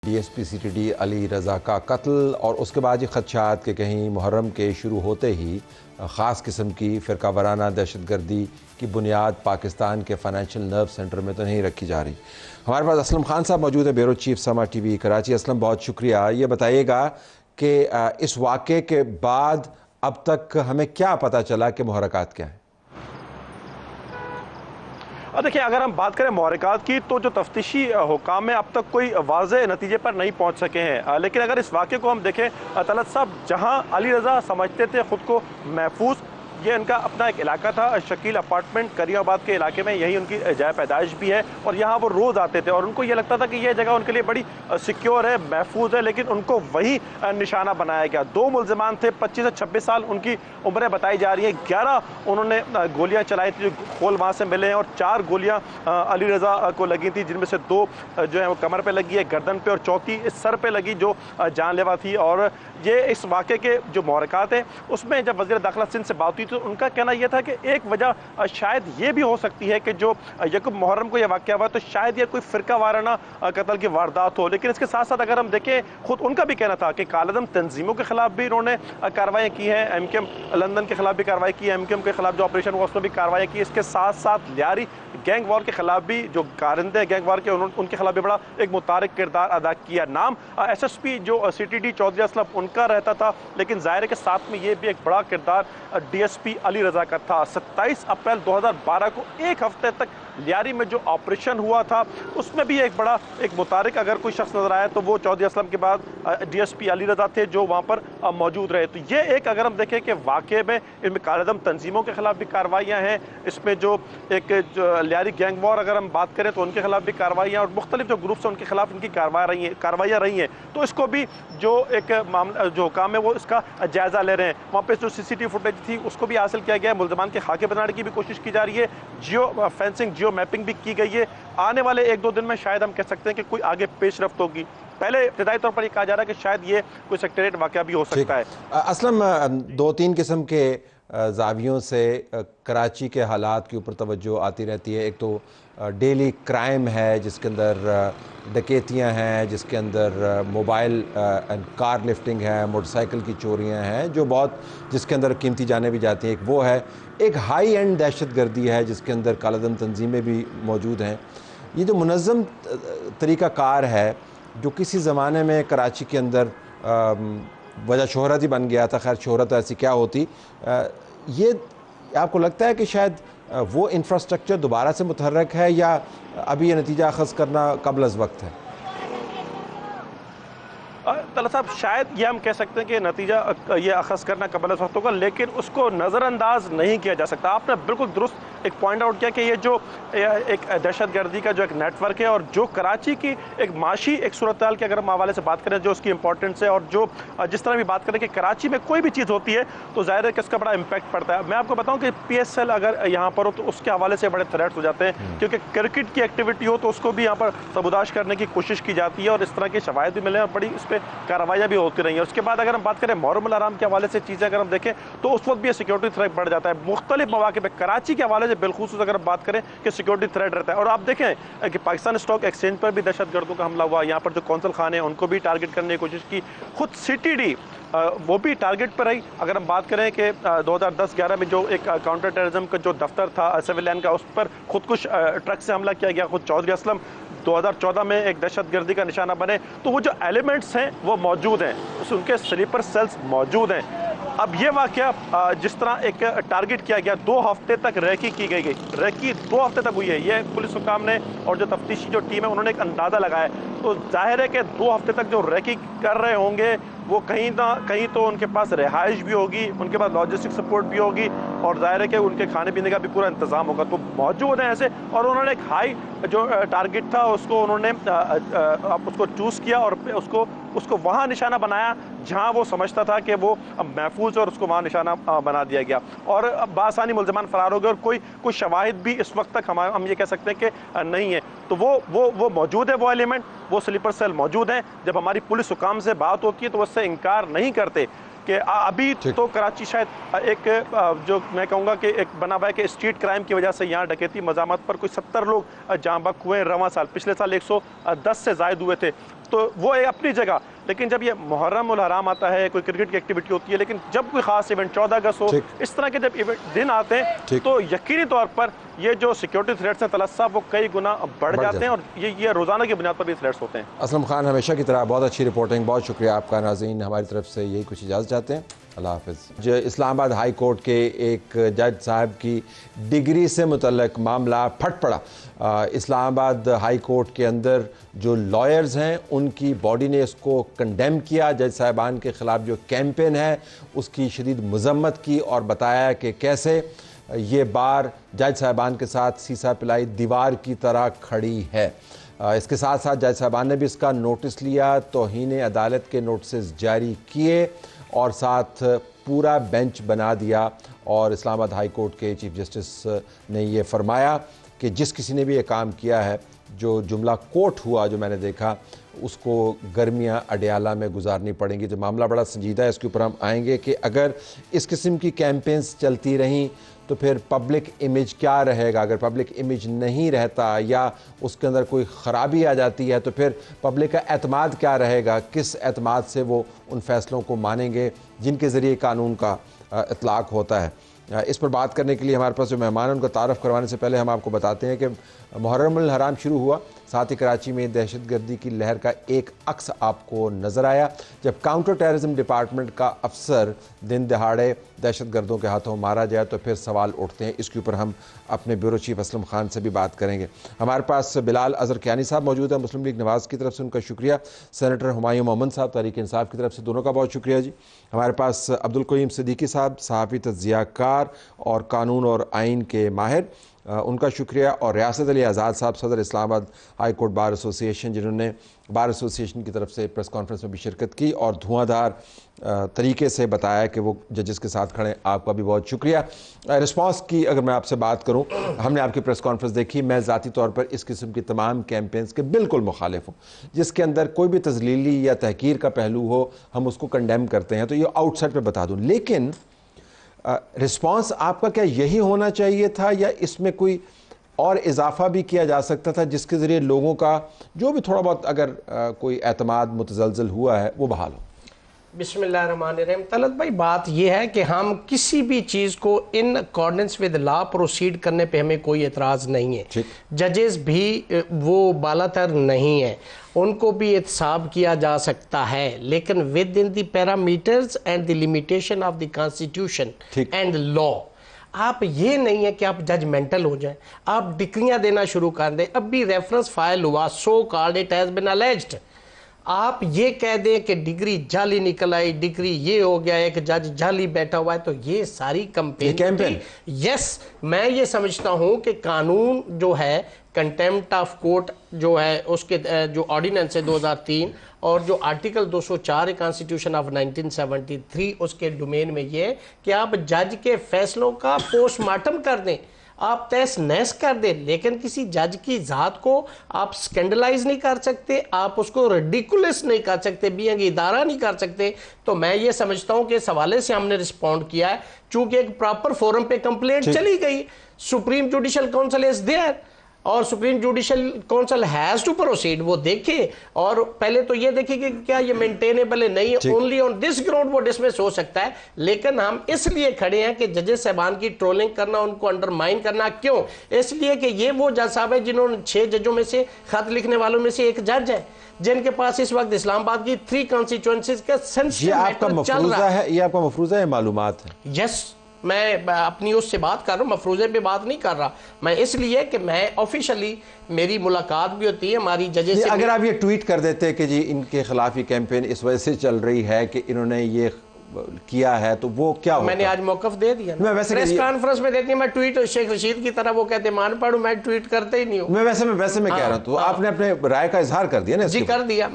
DSP CTD Ali Raza का कत्ल और उसके बाद ये खदशात कि कहीं मुहर्रम के शुरू होते ही ख़ास किस्म की फ़िरका वाराना दहशतगर्दी की बुनियाद पाकिस्तान के फ़ाइनेंशियल नर्व सेंटर में तो नहीं रखी जा रही। हमारे पास असलम खान साहब मौजूद है, ब्यूरो चीफ समा टीवी कराची। असलम, बहुत शुक्रिया। ये बताइएगा कि इस वाक़े के बाद अब तक हमें क्या पता चला कि मुहर्रकात क्या हैं? देखिए, अगर हम बात करें मुहर्रिकात की तो जो तफ्तीशी हुकाम है अब तक कोई वाज़ेह नतीजे पर नहीं पहुंच सके हैं। लेकिन अगर इस वाक़े को हम देखें, तलत साहब जहां अली रज़ा समझते थे ख़ुद को महफूज, ये इनका अपना एक इलाका था, शकील अपार्टमेंट करीमाबाद के इलाके में, यही उनकी जगह पैदाइश भी है और यहाँ वो रोज़ आते थे और उनको ये लगता था कि ये जगह उनके लिए बड़ी सिक्योर है, महफूज है। लेकिन उनको वही निशाना बनाया गया। 2 मुल्ज़िमान थे, 25 से 26 साल उनकी उम्रें बताई जा रही हैं। 11 उन्होंने गोलियाँ चलाई थी, जो खोल वहाँ से मिले हैं, और 4 गोलियाँ अली रज़ा को लगी थी, जिनमें से 2 जो है वो कमर पर लगी है, गर्दन पर, और चौथी इस सर पर लगी जो जानलेवा थी। और ये इस वाक़े के जो मुहर्रिकात हैं उसमें जब वज़ीर दाखिला सिंध से बात हुई तो उनका कहना यह था कि एक वजह शायद ये भी हो सकती है कि जो यकम मुहर्रम को यह वाक़या हुआ तो शायद ये कोई फ़िरका वाराना कत्ल की वारदात हो। लेकिन इसके साथ साथ अगर हम देखें, खुद उनका भी कहना था कि कालेदम तंजीमों के खिलाफ भी इन्होंने कार्रवाई की है, एमकेएम लंदन के खिलाफ भी कार्रवाई की है, एमकेएम के खिलाफ जो ऑपरेशन हुआ उसमें भी कार्रवाई की। इसके साथ साथ लियारी गैंग वॉर के खिलाफ भी, जो कारिंदे गैंग वॉर के, उनके खिलाफ भी बड़ा एक मुतारिक किरदार अदा किया। नाम SSP जो सीटीडी चौधरी असलम उनका रहता था, लेकिन ज़ाहिर है कि साथ में ये भी एक बड़ा किरदार DSP अली रज़ा का था। 27 अप्रैल 2012 को एक हफ्ते तक लियारी में जो ऑपरेशन हुआ था उसमें भी एक बड़ा एक मुतारिक अगर कोई शख्स नजर आया तो वो चौधरी असलम के बाद DSP अली रज़ा थे, जो वहाँ पर मौजूद रहे। तो ये एक अगर हम देखें कि वाक़े में इनमें कालेदम तंजीमों के खिलाफ भी कार्रवाइयाँ हैं, इसमें जो एक जो लियारी गैंग वॉर अगर हम बात करें तो उनके खिलाफ भी कार्रवाइयाँ, और मुख्तलिफ जो ग्रुप्स हैं उनके खिलाफ इनकी कार्रवाइयाँ रही हैं। तो इसको भी जो एक मामला जो काम है वो इसका जायज़ा ले रहे हैं। वहाँ पर जो CCTV फुटेज थी उसको भी हासिल किया गया है, मुल्ज़िमान के खाके बनाने की भी कोशिश की जा रही है, जियो फेंसिंग, जियो मैपिंग भी की गई है। आने वाले 1-2 दिन में शायद हम कह सकते हैं कि कोई आगे पेशरफ्त होगी। पहले इब्तिदाई तौर पर ये कहा जा रहा है कि शायद ये कोई सेक्रेटरीट वाक़या भी हो सकता है। असलम, 2-3 किस्म के ज़ावियों से कराची के हालात के ऊपर तवज्जो आती रहती है। एक तो डेली क्राइम है जिसके अंदर डकैतियाँ हैं, जिसके अंदर मोबाइल एंड कार लिफ्टिंग है, मोटरसाइकिल की चोरियाँ हैं, जो बहुत जिसके अंदर कीमती जानें भी जाती हैं। एक वो है, एक हाई एंड दहशतगर्दी है जिसके अंदर कालेदम तंजीमें भी मौजूद हैं। ये जो मुनज़्ज़म तरीक़ाकार है जो किसी ज़माने में कराची के अंदर वजह शोहरत ही बन गया था, खैर शोहरत ऐसी क्या होती, ये आपको लगता है कि शायद वो इंफ्रास्ट्रक्चर दोबारा से मुतहर्रक है या अभी ये नतीजा अख़ज़ करना क़ब्ल अज़ वक्त है? तलत साहब, शायद ये हम कह सकते हैं कि नतीजा ये अख़ज़ करना क़ब्ल अज़ वक्त होगा, लेकिन उसको नज़रअंदाज नहीं किया जा सकता। आपने बिल्कुल दुरुस्त एक पॉइंट आउट किया कि ये जो एक दहशतगर्दी का जो एक नेटवर्क है और जो कराची की एक माशी एक सूरत हाल के अगर हम हवाले से बात करें, जो उसकी इंपॉर्टेंस है, और जो जिस तरह भी बात करें कि कराची में कोई भी चीज़ होती है तो ज़ाहिर है कि इसका बड़ा इम्पैक्ट पड़ता है। मैं आपको बताऊँ कि PSL अगर यहाँ पर हो तो उसके हवाले से बड़े थ्रेट्स हो जाते हैं, क्योंकि क्रिकेट की एक्टिविटी हो तो उसको भी यहाँ पर सबूदाश करने की कोशिश की जाती है और इस तरह के शवाहिद भी मिले और बड़ी इस पर कार्रवाइयाँ भी होती रही हैं। उसके बाद अगर हम बात करें मुहर्रम अल हराम के हवाले से चीज़ें अगर हम देखें तो उस वक्त भी सिक्योरिटी थ्रेट बढ़ जाता है। मुख्तलिफ मौके पर कराची के हवाले से बिलखुसूस अगर बात करें कि सिक्योरिटी थ्रेट रहता है। और आप देखें कि पाकिस्तान स्टॉक एक्सचेंज पर भी दहशतगर्दों का हमला हुआ, यहाँ पर जो कौंसल खाने हैं उनको भी टारगेट करने की कोशिश की, खुद CTD वो भी टारगेट पर रही। अगर हम बात करें कि 2010-11 में जो एक काउंटर टेररिज्म का जो दफ्तर था सिविलियन का, उस पर खुद कुछ ट्रक से हमला किया गया, खुद चौधरी असलम 2014 में एक दहशतगर्दी का निशाना बने। तो वो जो एलिमेंट्स हैं वो मौजूद हैं, उनके स्लीपर सेल्स मौजूद हैं। अब ये वाक़या जिस तरह एक टारगेट किया गया, 2 हफ्ते तक रैकी की गई, रैकी 2 हफ्ते तक हुई है। ये पुलिस हुकाम ने और जो तफ्तीशी जो टीम है उन्होंने एक अंदाज़ा लगाया। तो जाहिर है कि 2 हफ्ते तक जो रैकी कर रहे होंगे वो कहीं ना कहीं तो उनके पास रिहाइश भी होगी, उनके पास लॉजिस्टिक सपोर्ट भी होगी, और जाहिर है कि उनके खाने पीने का भी पूरा इंतज़ाम होगा। तो मौजूद है ऐसे, और उन्होंने एक हाई जो टारगेट था उसको उन्होंने उसको चूज़ किया और उसको वहाँ निशाना बनाया जहाँ वो समझता था कि वो महफूज है, और उसको वहाँ निशाना बना दिया गया और बासानी मुल्ज़िमान फ़रार हो गए, और कोई शवाहिद भी इस वक्त तक हम ये कह सकते हैं कि नहीं है। तो वो मौजूद है, वो एलिमेंट, वो स्लीपर सेल मौजूद हैं। जब हमारी पुलिस हुकाम से बात होती है तो उससे इनकार नहीं करते कि अभी तो कराची शायद एक जो मैं कहूँगा कि एक बना हुआ है कि स्ट्रीट क्राइम की वजह से यहाँ डकैती मज़ामत पर कोई 70 लोग जाँ बहक हुए हैं। रवां साल, पिछले साल 110 से ज़ायद हुए थे। तो वो एक अपनी जगह, लेकिन जब ये मुहर्रम उल हराम आता है, कोई क्रिकेट की एक्टिविटी होती है, लेकिन जब कोई खास इवेंट 14 अगस्त हो, इस तरह के जब दिन आते हैं तो यकीनी तौर पर ये जो सिक्योरिटी थ्रेट्स हैं तलत साहब वो कई गुना बढ़ जाते हैं, और ये रोज़ाना की बुनियाद पर भी थ्रेट्स होते हैं। असलम खान, हमेशा की तरह बहुत अच्छी रिपोर्टिंग, बहुत शुक्रिया आपका। नाज़रीन, हमारी तरफ से यही कुछ इजाज़त चाहते हैं। अल्लाह हाफ़िज़। जो इस्लामाबाद हाई कोर्ट के एक जज साहब की डिग्री से मुतल्लिक मामला फट पड़ा। इस्लामाबाद हाई कोर्ट के अंदर जो लॉयर्स हैं उनकी बॉडी ने इसको कंडेम किया। जज साहिबान के ख़िलाफ़ जो कैंपेन है उसकी शदीद मज़म्मत की और बताया कि कैसे ये बार जज साहिबान के साथ सीसा पिलाई दीवार की तरह खड़ी है। इसके साथ साथ जज साहिबान ने भी इसका नोटिस लिया, तौहीन अदालत के नोटिस जारी किए और साथ पूरा बेंच बना दिया। और इस्लामाबाद हाई कोर्ट के चीफ जस्टिस ने ये फरमाया कि जिस किसी ने भी ये काम किया है, जो जुमला कोर्ट हुआ जो मैंने देखा, उसको गर्मियाँ अडयाला में गुजारनी पड़ेंगी। तो मामला बड़ा संजीदा है, इसके ऊपर हम आएंगे कि अगर इस किस्म की कैंपेन्स चलती रहीं तो फिर पब्लिक इमेज क्या रहेगा। अगर पब्लिक इमेज नहीं रहता या उसके अंदर कोई ख़राबी आ जाती है तो फिर पब्लिक का एतमाद क्या रहेगा, किस एतमाद से वो उन फैसलों को मानेंगे जिनके ज़रिए कानून का इतलाक़ होता है। इस पर बात करने के लिए हमारे पास जो मेहमान हैं उनको तारफ़ करवाने से पहले हम आपको बताते हैं कि मुहर्रम उल हराम शुरू हुआ, साथ ही कराची में दहशतगर्दी की लहर का एक अक्स आपको नज़र आया जब काउंटर टेररिज्म डिपार्टमेंट का अफसर दिन दहाड़े दहशतगर्दों के हाथों मारा जाए तो फिर सवाल उठते हैं। इसके ऊपर हम अपने ब्यूरो चीफ असलम खान से भी बात करेंगे। हमारे पास बिलाल अज़हर कियानी साहब मौजूद है, मुस्लिम लीग नवाज़ की तरफ से उनका शुक्रिया। सेनेटर हुमायूं मोहम्मद साहब तहरीक इंसाफ की तरफ से, दोनों का बहुत शुक्रिया जी। हमारे पास अब्दुल करीम सिद्दीकी साहब, सहाफ़ी, तज़कियाकार और कानून और आइन के माहिर, उनका शुक्रिया। और रियासत अली आज़ाद साहब, सदर Islamabad high court bar association, जिन्होंने बार एसोसिएशन की तरफ से प्रेस कॉन्फ्रेंस में भी शिरकत की और धुआंधार तरीके से बताया कि वो जजेस के साथ खड़े। आपका भी बहुत शुक्रिया। रिस्पांस की अगर मैं आपसे बात करूं, हमने आपकी प्रेस कॉन्फ्रेंस देखी। मैं ज़ाती तौर पर इस किस्म की तमाम कैंपेन्स के बिल्कुल मुखालिफ हूँ, जिसके अंदर कोई भी तज़लीली या तहकीर का पहलू हो, हम उसको कंडेम करते हैं। तो ये आउटसाइड पर बता दूँ, लेकिन रिस्पांस आपका क्या यही होना चाहिए था या इसमें कोई और इजाफा भी किया जा सकता था जिसके ज़रिए लोगों का जो भी थोड़ा बहुत अगर कोई एतमाद मुतज़लज़ल हुआ है वो बहाल हो? बिस्मिल्लाहिर्रहमानिर्रहीम। तलत भाई, बात यह है कि हम किसी भी चीज़ को in accordance with law proceed करने पे हमें कोई एतराज़ नहीं है। जजेस भी वो बालातर नहीं है, उनको भी एहतसाब किया जा सकता है, लेकिन with in the parameters and the limitation of the constitution and law. आप ये नहीं है कि आप जजमेंटल हो जाएं, आप डिक्रियां देना शुरू कर दें। अब भी रेफरेंस फाइल हुआ, so called it has been alleged. आप ये कह दें कि डिग्री जाली निकल आई, डिग्री ये हो गया, एक जज जाली बैठा हुआ है, तो ये सारी कैंपेन। यस, मैं ये समझता हूं कि कानून जो है कंटेम्प्ट ऑफ कोर्ट जो है उसके जो ऑर्डिनेंस है 2003 और जो आर्टिकल 204 कॉन्स्टिट्यूशन ऑफ 1973 उसके डोमेन में ये है कि आप जज के फैसलों का पोस्टमार्टम कर दें, आप तहस नहस कर दें, लेकिन किसी जज की ज़ात को आप स्कैंडलाइज नहीं कर सकते, आप उसको रिडिकुलस नहीं कर सकते, बीइंग इदारा नहीं कर सकते। तो मैं ये समझता हूं कि इस हवाले से हमने रिस्पॉन्ड किया है, चूंकि एक प्रॉपर फोरम पे कंप्लेंट चली गई। Supreme judicial council is there और supreme judicial council has to proceed. वो देखे और पहले तो ये देखे कि क्या ये मेंटेनेबल है, नहीं है, ओनली ऑन दिस ग्राउंड वो डिसमिस हो सकता है। लेकिन हम इसलिए खड़े हैं कि जजेस साहबान की ट्रोलिंग करना, उनको अंडरमाइन करना, क्यों? इसलिए कि ये वो जज साहब है जिन्होंने 6 जजों में से, खत लिखने वालों में से एक जज है, जिनके पास इस वक्त इस्लामाबाद की 3 कॉन्स्टिट्यूएंसीज का सेंसिटिव मैटर चल रहा है। ये आपका मफरूजा है, मालूमात है? यस, मैं अपनी उससे बात कर रहा हूँ, मफरूज़े पे बात नहीं कर रहा मैं, इसलिए कि मैं ऑफिशियली मेरी मुलाकात भी होती है हमारी जजेस से। अगर आप ये ट्वीट कर देते कि जी इनके खिलाफ ये कैंपेन इस वजह से चल रही है कि इन्होंने ये किया है, तो वो क्या होता? मैंने आज मौकफ दे दिया, मैं वैसे प्रेस कॉन्फ्रेंस में देती हूँ, मैं ट्वीट शेख रशीद की तरह वो कहते मान पढ़ू, मैं ट्वीट करते ही नहीं हूँ। मैं वैसे मैं कह रहा हूँ, तो आपने अपने राय का इजहार कर दिया ना? जी कर दिया।